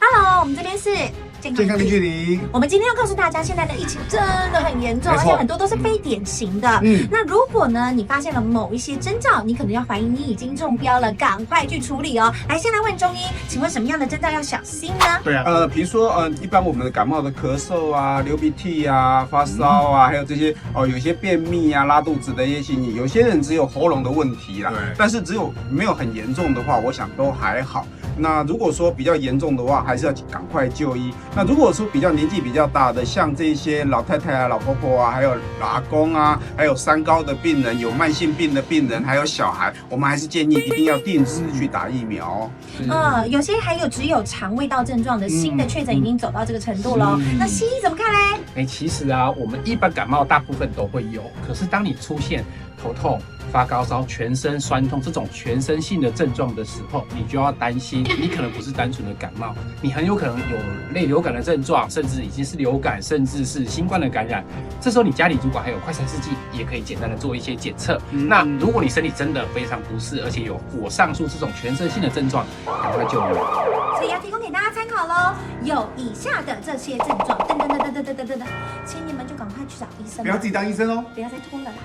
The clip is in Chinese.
Hello，我们这边是健康零距离。我们今天要告诉大家，现在的疫情真的很严重，而且很多都是非典型的。那如果呢，你发现了某一些征兆，你可能要怀疑你已经中标了，赶快去处理哦。来，先来问中医，请问什么样的征兆要小心呢？对啊，比如说一般我们的感冒的咳嗽啊、流鼻涕啊、发烧啊，还有这些有些便秘啊、拉肚子的一些情形，有些人只有喉咙的问题啦，但是只有没有很严重的话，我想都还好。那如果说比较严重的话，还是要赶快就医。那如果说比较年纪比较大的，像这些老太太啊、老婆婆啊，还有老阿公啊，还有三高的病人、有慢性病的病人，还有小孩，我们还是建议一定要定时去打疫苗。有些还有只有肠胃道症状的新的确诊已经走到这个程度了。那西医怎么看嘞？其实啊，我们一般感冒大部分都会有，可是当你出现头痛、发高烧、全身酸痛这种全身性的症状的时候，你就要担心，你可能不是单纯的感冒，你很有可能有类流感的症状，甚至已经是流感，甚至是新冠的感染。这时候你家里如果还有快筛试剂，也可以简单的做一些检测。那如果你身体真的非常不适，而且有我上述这种全身性的症状，赶快就医。所以要提供给大家参考喽。有以下的这些症状，请你们就赶快去找医生，不要自己当医生哦，不要再拖了啦。